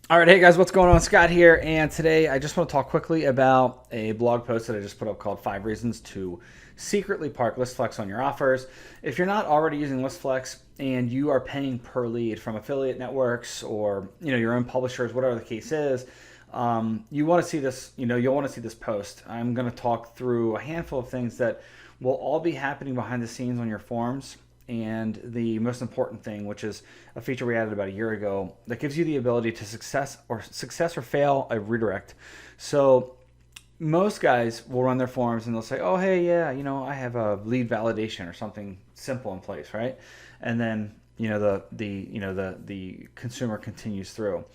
All right, hey guys, what's going on? Scott here, and today I just want to talk quickly about a blog post that I just put up called 5 Reasons to Secretly Park Listflex on Your Offers. If you're not already using Listflex and you are paying per lead from affiliate networks or your own publishers, whatever the case is, you want to see this. You'll want to see this post. I'm going to talk through a handful of things that will all be happening behind the scenes on your forums, and the most important thing, which is a feature we added about a year ago, that gives you the ability to success or fail a redirect. So most guys will run their forms and they'll say, "Oh, hey, yeah, I have a lead validation or something simple in place, right?" And then the consumer continues through.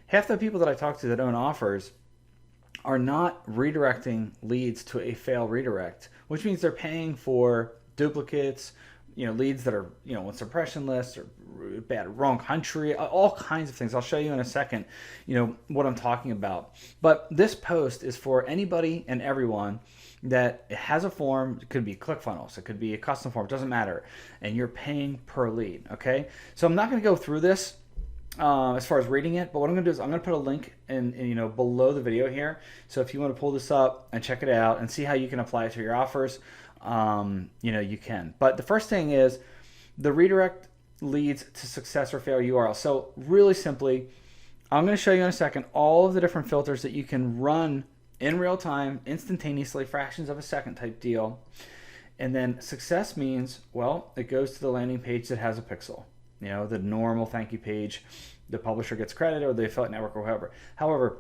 Half the people that I talk to that own offers are not redirecting leads to a fail redirect, which means they're paying for duplicates, leads that are, on suppression lists or bad, wrong country, all kinds of things. I'll show you in a second, what I'm talking about. But this post is for anybody and everyone that has a form. It could be ClickFunnels, it could be a custom form, it doesn't matter. And you're paying per lead, okay? So I'm not going to go through this as far as reading it, but what I'm going to do is I'm going to put a link in below the video here. So if you want to pull this up and check it out and see how you can apply it to your offers, you can. But the first thing is the redirect leads to success or failure URL. So really simply, I'm going to show you in a second all of the different filters that you can run in real time, instantaneously, fractions of a second type deal. And then success means, well, it goes to the landing page that has a pixel. The normal thank you page, the publisher gets credit or the affiliate network or whatever. However,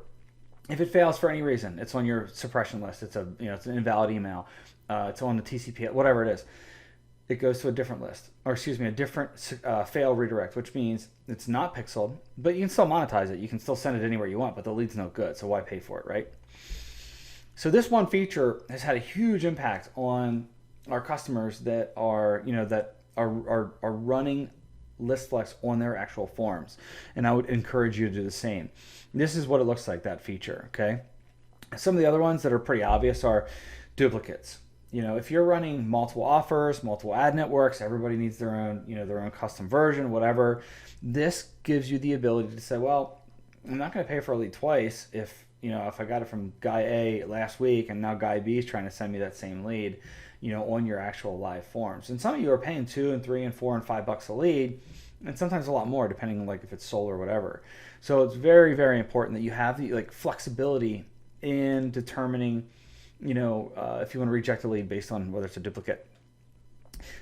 if it fails for any reason, it's on your suppression list. It's it's an invalid email. It's on the TCP, whatever it is. It goes to a different list, or excuse me, a different fail redirect, which means it's not pixeled, but you can still monetize it. You can still send it anywhere you want, but the lead's no good, so why pay for it, right? So this one feature has had a huge impact on our customers that are, that are running Listflex on their actual forms, and I would encourage you to do the same. This is what it looks like, that feature. Okay, some of the other ones that are pretty obvious are duplicates. If you're running multiple offers, multiple ad networks, everybody needs their own, their own custom version, whatever. This gives you the ability to say, well, I'm not going to pay for a lead twice if I got it from guy A last week and now guy B is trying to send me that same lead, on your actual live forms. And some of you are paying $2 and $3 and $4 and $5 a lead, and sometimes a lot more depending on if it's sold or whatever. So it's very, very important that you have the flexibility in determining, if you want to reject a lead based on whether it's a duplicate.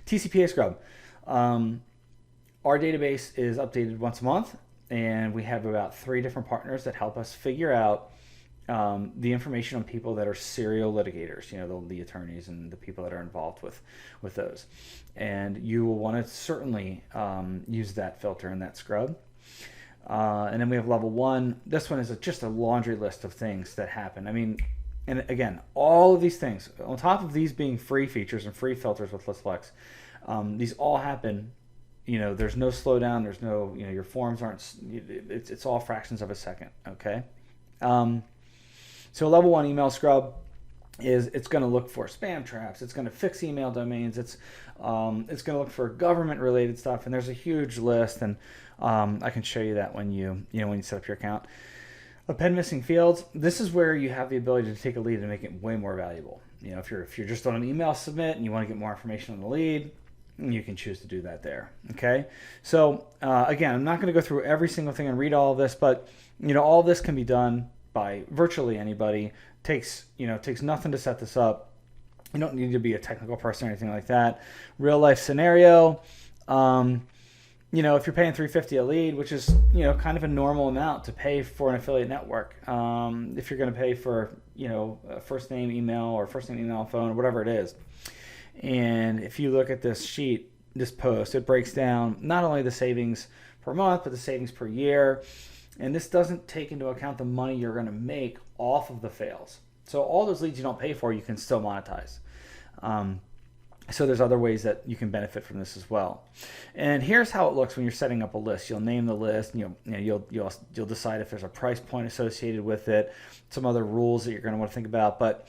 TCPA scrub. Our database is updated once a month, and we have about 3 different partners that help us figure out the information on people that are serial litigators, the attorneys and the people that are involved with those. And you will want to certainly use that filter and that scrub. And then we have level 1. This one is just a laundry list of things that happen. And again, all of these things, on top of these being free features and free filters with Listflex, these all happen. There's no slowdown. There's no, your forms aren't, it's all fractions of a second, okay? So level 1 email scrub is it's going to look for spam traps. It's going to fix email domains. It's going to look for government related stuff. And there's a huge list, and I can show you that when you set up your account. Append missing fields. This is where you have the ability to take a lead and make it way more valuable. If you're just on an email submit and you want to get more information on the lead, you can choose to do that there. Okay. So again, I'm not going to go through every single thing and read all of this, but all this can be done by virtually anybody. Takes nothing to set this up. You don't need to be a technical person or anything like that. Real life scenario. If you're paying $350 a lead, which is kind of a normal amount to pay for an affiliate network. If you're going to pay for a first name email or first name email phone or whatever it is, and if you look at this sheet, this post, it breaks down not only the savings per month but the savings per year. And this doesn't take into account the money you're going to make off of the fails. So all those leads you don't pay for, you can still monetize. So there's other ways that you can benefit from this as well. And here's how it looks when you're setting up a list. You'll name the list. You'll decide if there's a price point associated with it, some other rules that you're going to want to think about. But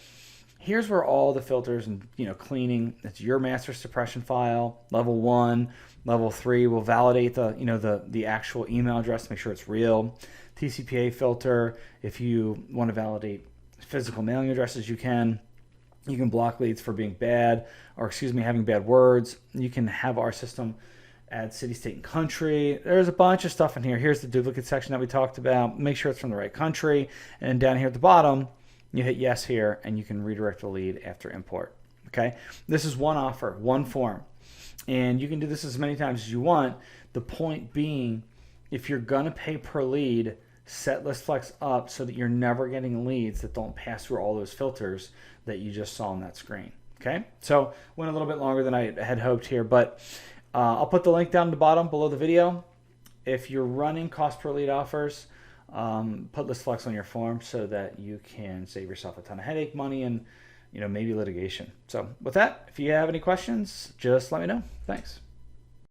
here's where all the filters and cleaning. It's your master suppression file. Level 1, level 3 will validate the actual email address to make sure it's real. TCPA filter. If you want to validate physical mailing addresses, you can. You can block leads for being bad, or having bad words. You can have our system add city, state, and country. There's a bunch of stuff in here. Here's the duplicate section that we talked about. Make sure it's from the right country. And down here at the bottom, you hit yes here, and you can redirect the lead after import. Okay, this is one offer, one form, and you can do this as many times as you want. The point being, if you're gonna pay per lead, set Listflex up so that you're never getting leads that don't pass through all those filters that you just saw on that screen. Okay, so went a little bit longer than I had hoped here, but I'll put the link down at the bottom below the video. If you're running cost per lead offers, put Listflex on your form so that you can save yourself a ton of headache, money, and maybe litigation. So with that, if you have any questions, just let me know. Thanks.